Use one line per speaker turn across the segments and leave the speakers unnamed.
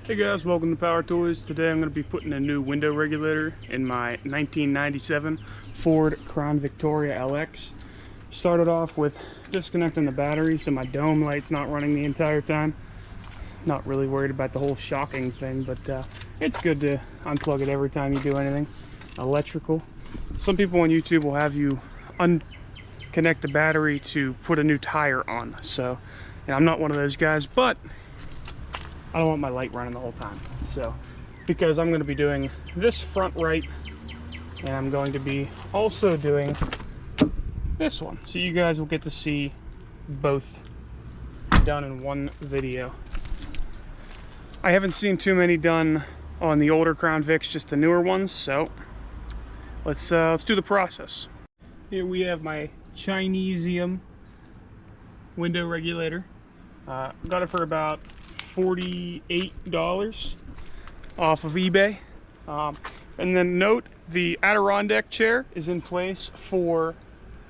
Hey guys, welcome to Power Toys. Today I'm going to be putting a new window regulator in my 1997 Ford Crown Victoria LX. Started off with disconnecting the battery so my dome light's not running the entire time. Not really worried about the whole shocking thing, but it's good to unplug it every time you do anything electrical. Some people on YouTube will have you unconnect the battery to put a new tire on. So I'm not one of those guys, but I don't want my light running the whole time. So, because I'm going to be doing this front right, and I'm going to be also doing this one. So you guys will get to see both done in one video. I haven't seen too many done on the older Crown Vics, just the newer ones. So let's do the process. Here we have my Chinesium window regulator. Got it for about $48 off of eBay. And then note, the Adirondack chair is in place for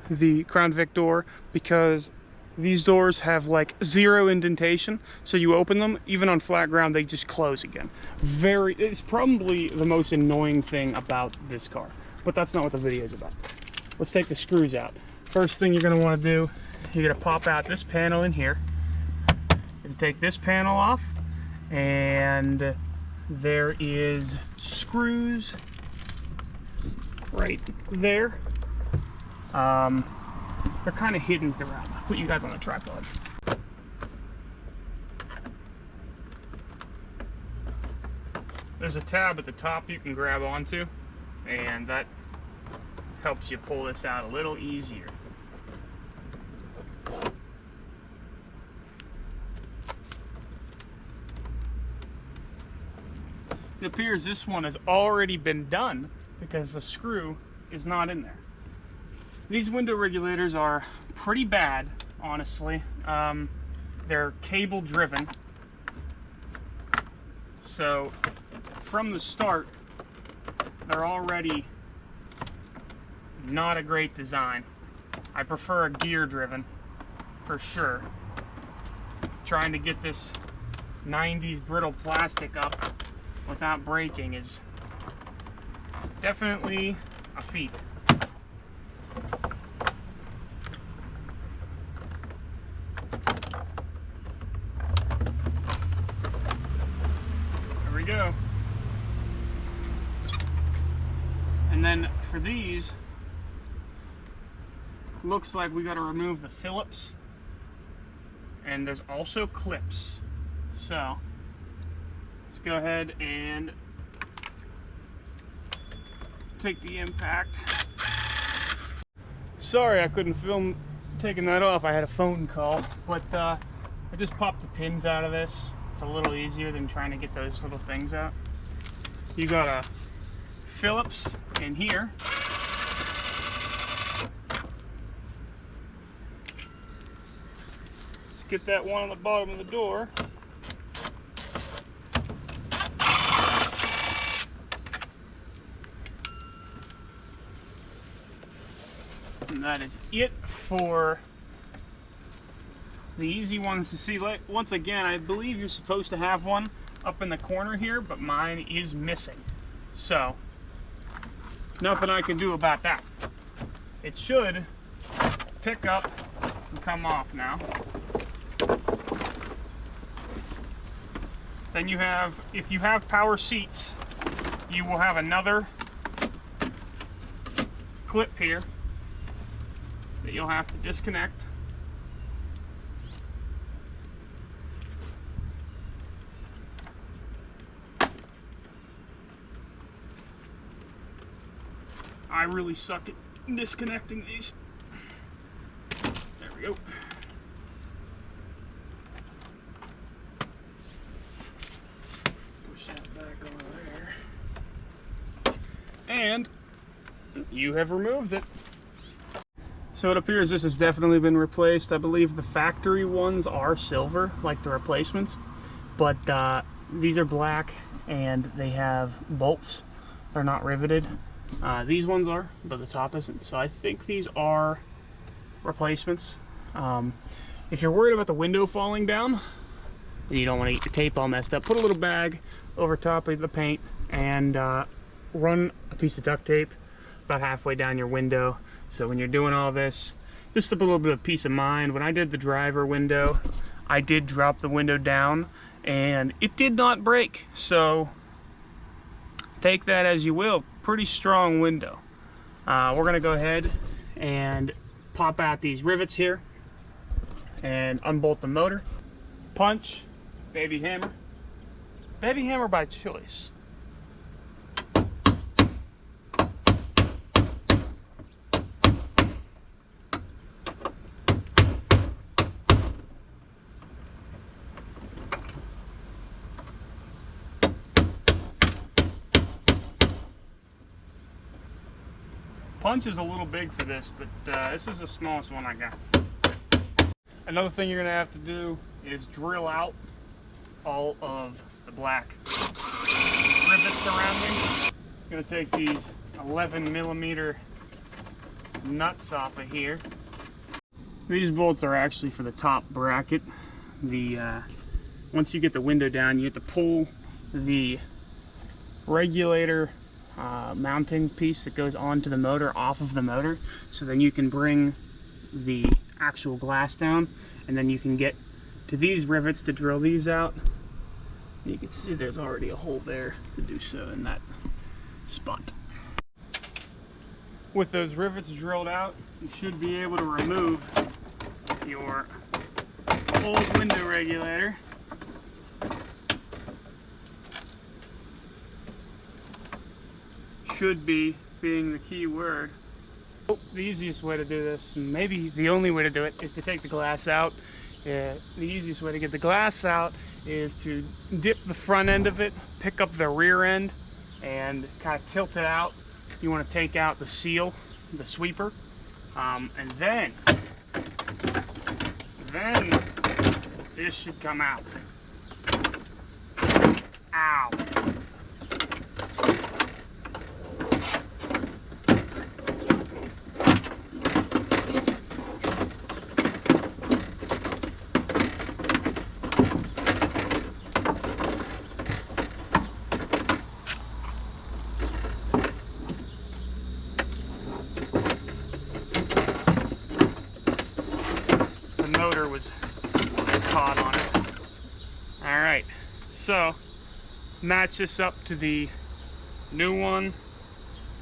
the Crown Vic door because these doors have like zero indentation, so you open them, even on flat ground, they just close again. It's probably the most annoying thing about this car, but that's not what the video is about. Let's take the screws out. First thing you're going to want to do, you're going to pop out this panel in here. Take this panel off, and there is screws right there. They're kind of hidden throughout. I'll put you guys on the tripod. There's a tab at the top you can grab onto, and that helps you pull this out a little easier. It appears this one has already been done because the screw is not in there. These window regulators are pretty bad, honestly. They're cable driven. So from the start, they're already not a great design. I prefer a gear driven, for sure. Trying to get this 90s brittle plastic up without breaking is definitely a feat. There we go. And then for these, looks like we got to remove the Phillips, and there's also clips. So let's go ahead and take the impact. Sorry I couldn't film taking that off. I had a phone call, but I just popped the pins out of this. It's a little easier than trying to get those little things out. You got a Phillips in here. Let's get that one on the bottom of the door. And that is it for the easy ones to see. Once again, I believe you're supposed to have one up in the corner here, but mine is missing. So, nothing I can do about that. It should pick up and come off now. Then you have, if you have power seats, you will have another clip here that you'll have to disconnect. I really suck at disconnecting these. There we go. Push that back over there. And you have removed it. So it appears this has definitely been replaced. I believe the factory ones are silver, like the replacements, but these are black and they have bolts. They're not riveted. These ones are, but the top isn't. So I think these are replacements. If you're worried about the window falling down, You don't want to get your tape all messed up. Put a little bag over top of the paint and run a piece of duct tape about halfway down your window. So when you're doing all this, just a little bit of peace of mind. When I did the driver window, I did drop the window down and it did not break. So take that as you will. Pretty strong window. We're gonna go ahead and pop out these rivets here and unbolt the motor. Punch, baby hammer. Baby hammer by choice. Punch is a little big for this, but this is the smallest one I got. Another thing you're gonna have to do is drill out all of the black rivets surrounding. I'm gonna take these 11mm nuts off of here. These bolts are actually for the top bracket. Once you get the window down, you have to pull the regulator mounting piece that goes onto the motor off of the motor, so then you can bring the actual glass down, and then you can get to these rivets to drill these out. You can see there's already a hole there to do so in that spot. With those rivets drilled out, you should be able to remove your old window regulator. Should be being the key word. The easiest way to do this, and maybe the only way to do it, is to take the glass out. The easiest way to get the glass out is to dip the front end of it, pick up the rear end, and kind of tilt it out. You want to take out the seal, the sweeper, and then this should come out. Ow. Motor was caught on it. Alright, so match this up to the new one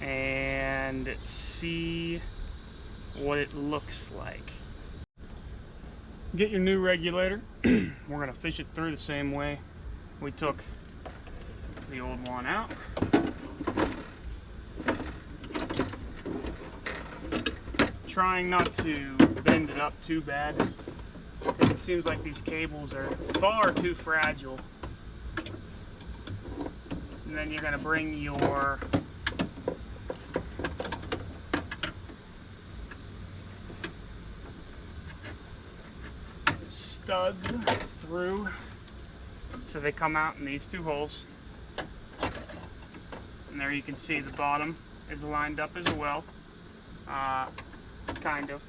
and see what it looks like. Get your new regulator. We're going to fish it through the same way we took the old one out. Trying not to bend it up too bad, because it seems like these cables are far too fragile. And then you're going to bring your studs through so they come out in these two holes. And there you can see the bottom is lined up as well. Kind of.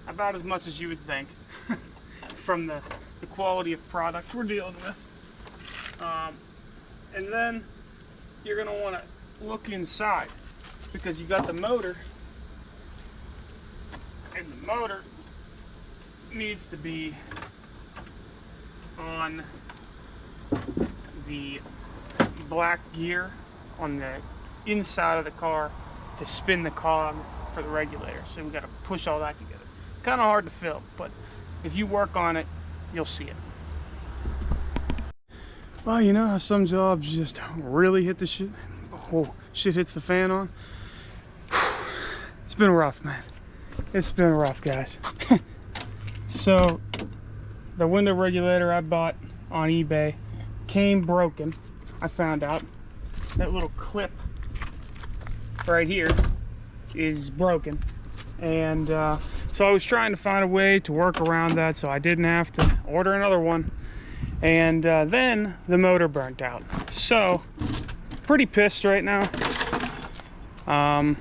About as much as you would think from the quality of product we're dealing with. And then you're going to want to look inside, because you got the motor, and the motor needs to be on the black gear on the inside of the car to spin the cog for the regulator. So we got to push all that together. Kind of hard to film, but if you work on it, you'll see it. Well, you know how some jobs just really hit the shit, oh, shit hits the fan on? It's been rough, man. It's been rough, guys. So the window regulator I bought on eBay came broken. I found out that little clip right here is broken, and so I was trying to find a way to work around that so I didn't have to order another one. And then the motor burnt out, so pretty pissed right now. I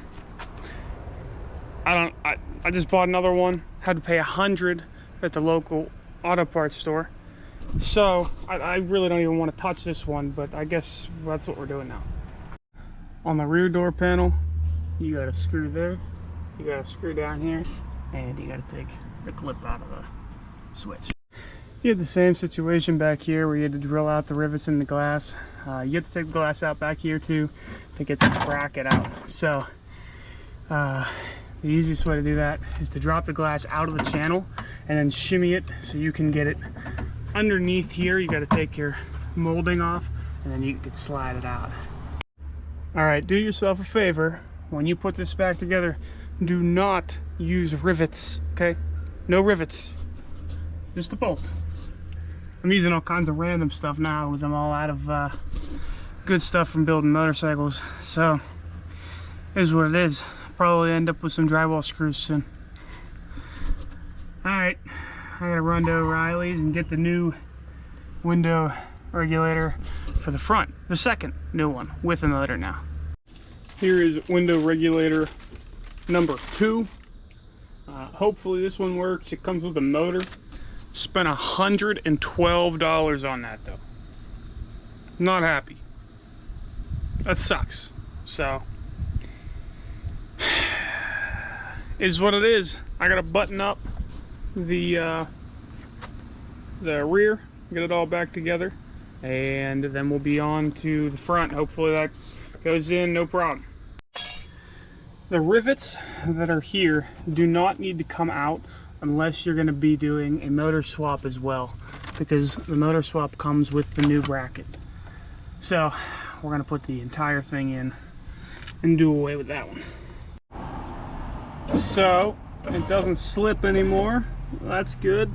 just bought another one, had to pay $100 at the local auto parts store, So I really don't even want to touch this one, but I guess that's what we're doing now. On the rear door panel, you got a screw there, you got a screw down here, and you got to take the clip out of the switch. You had the same situation back here where you had to drill out the rivets in the glass. You have to take the glass out back here too to get this bracket out. So the easiest way to do that is to drop the glass out of the channel and then shimmy it so you can get it underneath here. You got to take your molding off and then you can slide it out. Alright, do yourself a favor. When you put this back together, do not use rivets, okay? No rivets. Just a bolt. I'm using all kinds of random stuff now because I'm all out of good stuff from building motorcycles. So, is what it is. Probably end up with some drywall screws soon. Alright, I gotta run to O'Reilly's and get the new window regulator for the front. The second new one with a motor now. Here is window regulator number 2. Hopefully this one works. It comes with a motor. Spent $112 on that though. Not happy. That sucks. So is what it is. I gotta button up the rear, get it all back together, and then we'll be on to the front. Hopefully that goes in no problem. The rivets that are here do not need to come out unless you're going to be doing a motor swap as well, because the motor swap comes with the new bracket. So we're going to put the entire thing in and do away with that one. So it doesn't slip anymore. That's good.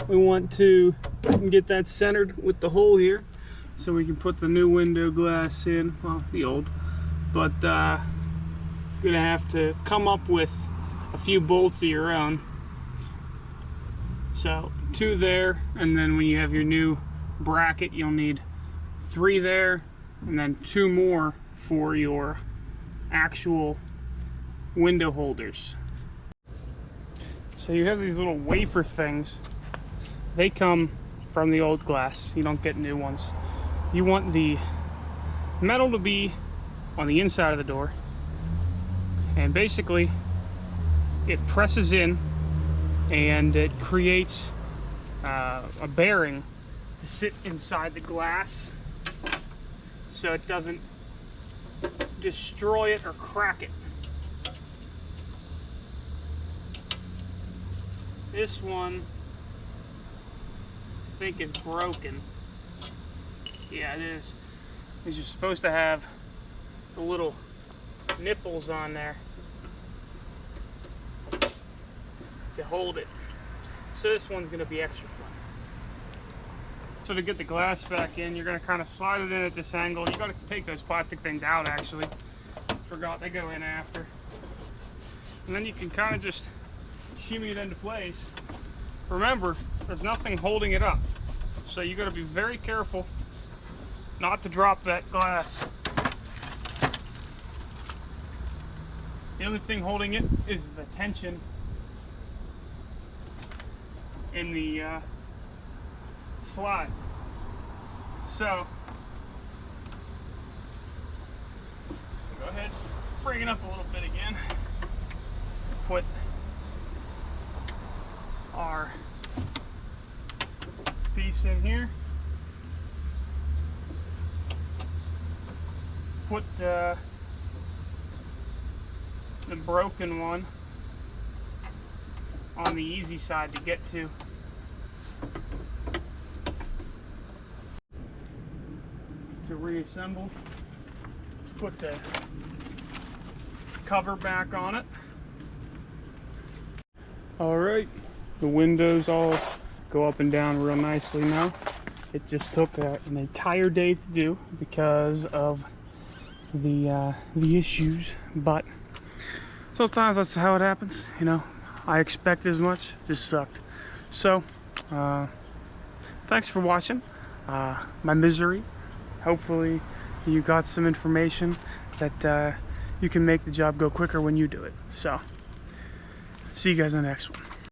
We want to get that centered with the hole here so we can put the new window glass in, well, the old, but you're gonna have to come up with a few bolts of your own. So 2 there, and then when you have your new bracket you'll need 3 there, and then 2 more for your actual window holders. So you have these little wafer things. They come from the old glass. You don't get new ones. You want the metal to be on the inside of the door, and basically it presses in and it creates a bearing to sit inside the glass so it doesn't destroy it or crack it. This one I think is broken. Yeah, it is. Because you're supposed to have the little nipples on there to hold it. So this one's going to be extra fun. So to get the glass back in, you're going to kind of slide it in at this angle. You got to take those plastic things out actually. Forgot they go in after. And then you can kind of just shimmy it into place. Remember, there's nothing holding it up. So you got to be very careful not to drop that glass. The only thing holding it is the tension in the slides. So go ahead, bring it up a little bit again. Put our piece in here. Put the broken one on the easy side to get to. To reassemble, let's put the cover back on it. Alright, the windows all go up and down real nicely now. It just took an entire day to do because of the issues, but sometimes that's how it happens, you know. I expect as much, just sucked. So thanks for watching my misery. Hopefully you got some information that you can make the job go quicker when you do it. So see you guys in the next one.